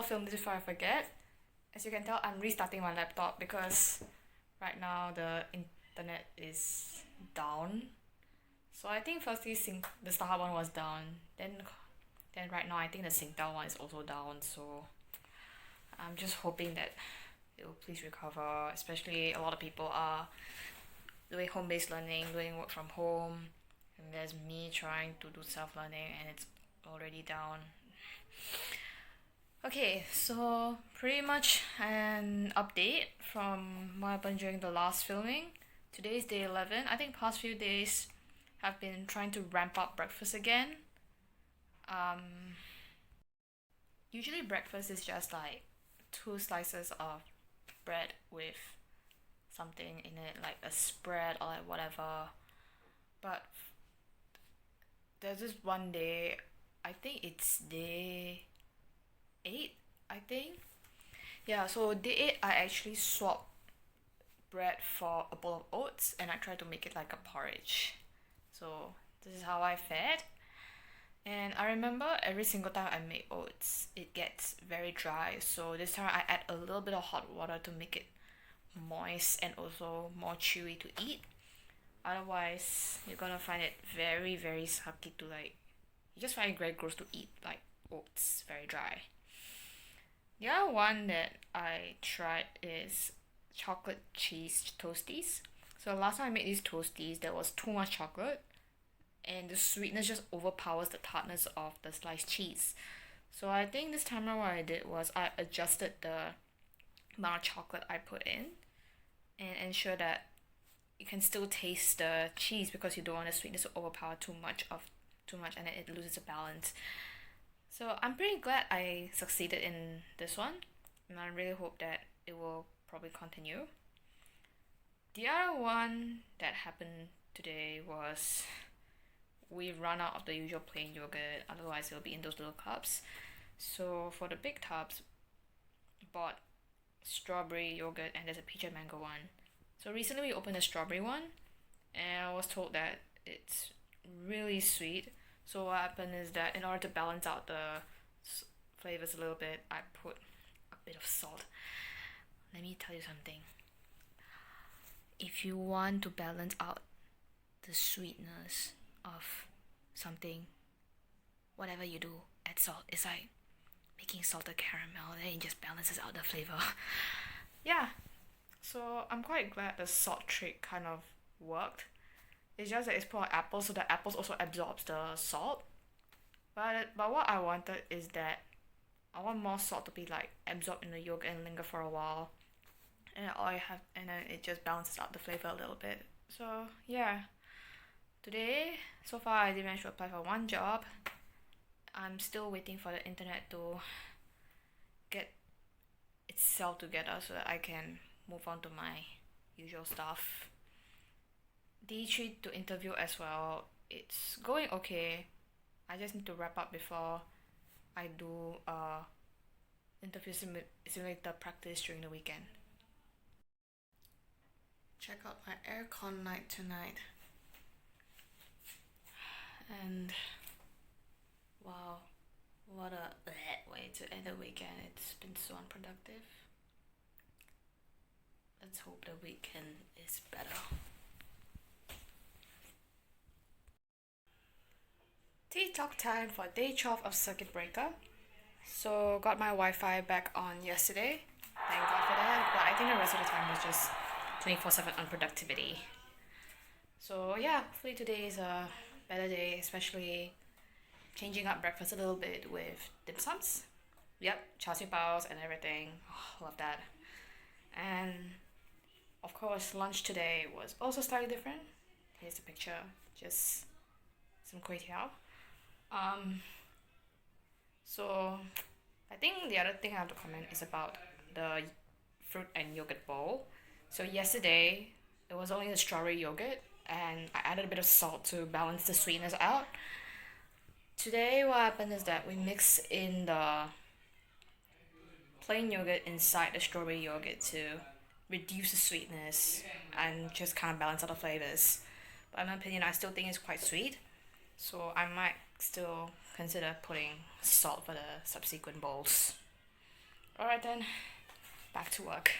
film this before I forget. As you can tell, I'm restarting my laptop because right now the internet is down. So I think firstly the Starhub one was down. Then right now I think the Singtel one is also down. So I'm just hoping that it will please recover. Especially a lot of people are doing home-based learning, doing work from home, and there's me trying to do self-learning and it's already down. Okay, so pretty much an update from what happened during the last filming. Today's day 11. I think past few days have been trying to ramp up breakfast again. Um, Usually breakfast is just like two slices of bread with something in it, like a spread or like whatever. But there's this one day, I think it's day 8, I think. Yeah, so day 8, I actually swapped bread for a bowl of oats and I tried to make it like a porridge. So this is how I fared. And I remember every single time I make oats, it gets very dry. So this time I add a little bit of hot water to make it moist and also more chewy to eat. Otherwise, you're gonna find it very, very sucky to like. You just find it very gross to eat, like oats, very dry. The other one that I tried is chocolate cheese toasties. So last time I made these toasties, there was too much chocolate, and the sweetness just overpowers the tartness of the sliced cheese. So I think this time around what I did was I adjusted the amount of chocolate I put in and ensure that you can still taste the cheese because you don't want the sweetness to overpower too much and then it loses the balance. So I'm pretty glad I succeeded in this one and I really hope that it will probably continue. The other one that happened today was we run out of the usual plain yogurt, otherwise it'll be in those little cups. So for the big tubs, bought strawberry yogurt and there's a peach and mango one. So recently we opened a strawberry one and I was told that it's really sweet. So what happened is that in order to balance out the flavors a little bit, I put a bit of salt. Let me tell you something. If you want to balance out the sweetness of something, whatever you do, add salt. It's like making salted caramel, then it just balances out the flavor. Yeah, so I'm quite glad the salt trick kind of worked. It's just that it's put on apples, so the apples also absorbs the salt. But what I wanted is that I want more salt to be like absorbed in the yogurt and linger for a while. And then it just balances out the flavor a little bit. So yeah. Today, so far I did manage to apply for one job. I'm still waiting for the internet to get itself together so that I can move on to my usual stuff. D3 to interview as well. It's going okay. I just need to wrap up before I do interview simulator practice during the weekend. Check out my aircon light tonight. And wow, what a way to end the weekend. It's been so unproductive. Let's hope the weekend is better. TikTok time for day 12 of circuit breaker. So got my Wi-Fi back on yesterday. Thank God for that. But I think the rest of the time was just 24/7 unproductivity. So yeah, hopefully today is a better day, especially changing up breakfast a little bit with dim sums. Yep, char siu baos and everything. Oh, love that. And of course, lunch today was also slightly different. Here's the picture, just some kway teow. Um, so I think the other thing I have to comment is about the fruit and yogurt bowl. So yesterday, it was only the strawberry yogurt and I added a bit of salt to balance the sweetness out. Today, what happened is that we mixed in the plain yogurt inside the strawberry yogurt to reduce the sweetness and just kind of balance out the flavors. But in my opinion, I still think it's quite sweet, so I might still consider putting salt for the subsequent bowls. Alright then, back to work.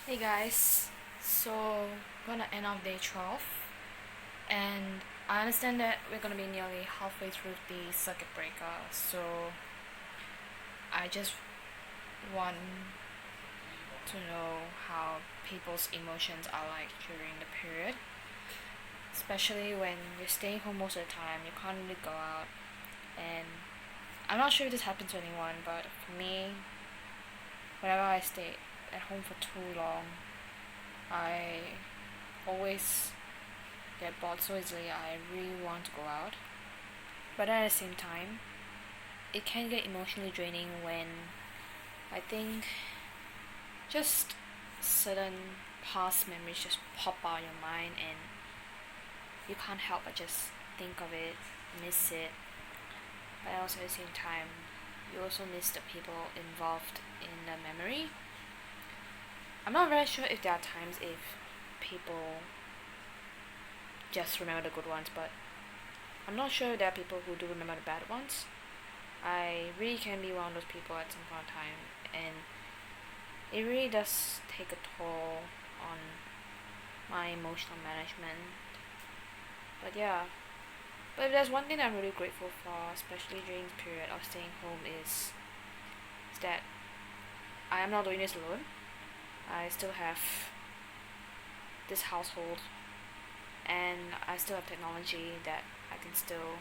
Hey guys, so gonna end off day 12, and I understand that we're gonna be nearly halfway through the circuit breaker, so I just want to know how people's emotions are like during the period, especially when you're staying home most of the time, you can't really go out, and I'm not sure if this happens to anyone, but for me, whenever I stay at home for too long, I always get bored so easily. I really want to go out, but at the same time, it can get emotionally draining when I think just certain past memories just pop out in your mind and you can't help but just think of it, miss it, but also at the same time, you also miss the people involved in the memory. I'm not very sure if there are times if people just remember the good ones, but I'm not sure if there are people who do remember the bad ones. I really can be one of those people at some point in time, and it really does take a toll on my emotional management. But yeah, but if there's one thing that I'm really grateful for, especially during this period of staying home, is that I am not doing this alone. I still have this household, and I still have technology that I can still,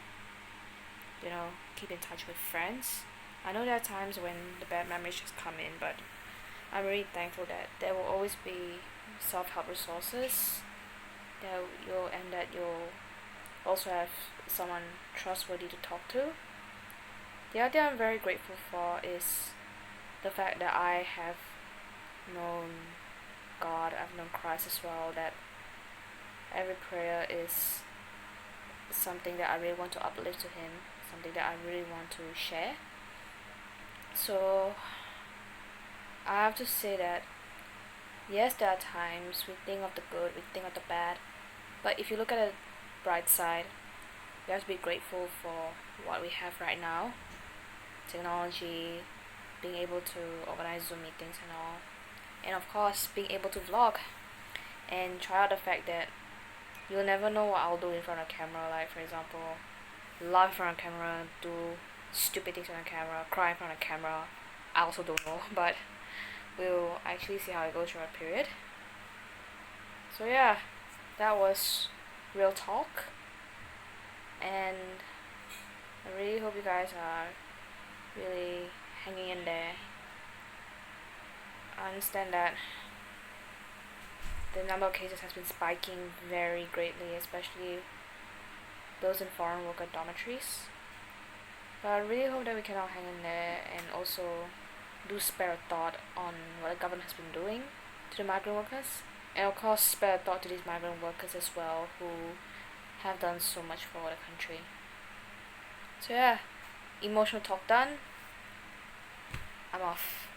keep in touch with friends. I know there are times when the bad memories just come in, but I'm really thankful that there will always be self-help resources that you'll also have someone trustworthy to talk to. The other thing I'm very grateful for is the fact that I have known God, I've known Christ as well, that every prayer is something that I really want to uplift to Him, something that I really want to share. So I have to say that yes, there are times we think of the good, we think of the bad, but if you look at the bright side, we have to be grateful for what we have right now, technology, being able to organize Zoom meetings and all, and of course being able to vlog and try out the fact that you'll never know what I'll do in front of camera. Like for example, laugh in front of camera, do stupid things on camera, cry in front of camera. I also don't know, but we'll actually see how it goes throughout a period. So yeah, that was real talk, and I really hope you guys are really hanging in there. I understand that the number of cases has been spiking very greatly, especially those in foreign worker dormitories. But I really hope that we can all hang in there and also do spare a thought on what the government has been doing to the migrant workers. And of course spare a thought to these migrant workers as well who have done so much for the country. So yeah, emotional talk done. I'm off.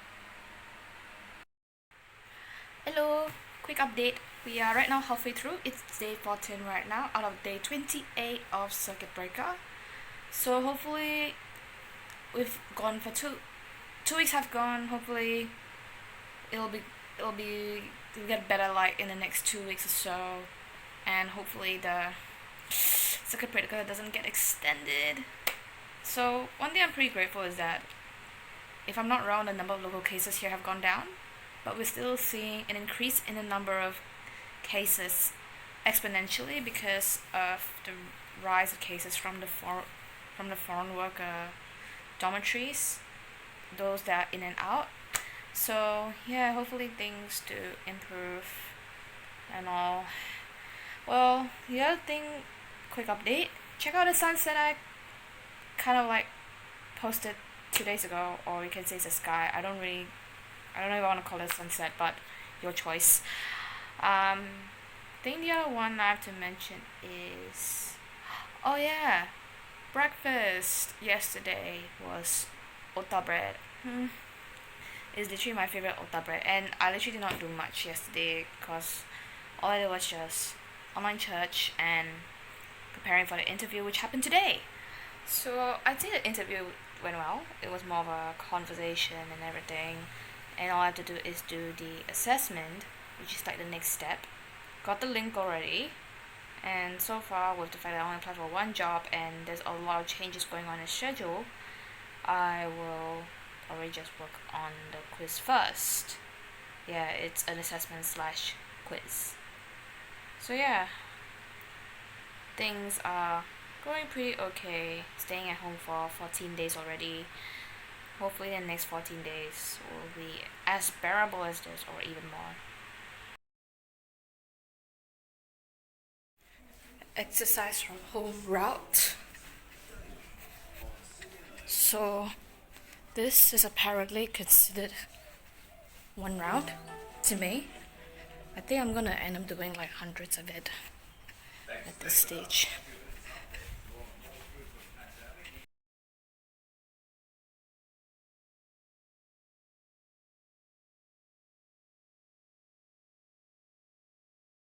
Hello, quick update. We are right now halfway through. It's day 14 right now out of day 28 of circuit breaker. So hopefully we've gone for 2 weeks have gone. Hopefully it'll get better like in the next 2 weeks or so, and hopefully the circuit breaker doesn't get extended. So one thing I'm pretty grateful is that, if I'm not wrong, the number of local cases here have gone down, but we're still seeing an increase in the number of cases exponentially because of the rise of cases from the foreign worker dormitories, those that are in and out. So yeah, hopefully things do improve and all. Well, the other thing, quick update. Check out the sunset I kind of like posted 2 days ago, or you can say it's a sky. I don't know if I want to call it sunset, but your choice. I think the other one I have to mention is, oh yeah, breakfast yesterday was ota bread. It's literally my favorite ota bread, and I literally did not do much yesterday because all I did was just online church and preparing for the interview, which happened today. So I think the interview went well. It was more of a conversation and everything, and all I have to do is do the assessment, which is like the next step. Got the link already, and so far with the fact that I only applied for one job and there's a lot of changes going on in schedule, I will probably just work on the quiz first. Yeah, it's an assessment slash quiz. So yeah, things are going pretty okay. Staying at home for 14 days already. Hopefully the next 14 days will be as bearable as this or even more. Exercise from home route. So this is apparently considered one round to me. I think I'm gonna end up doing like hundreds of it at this stage.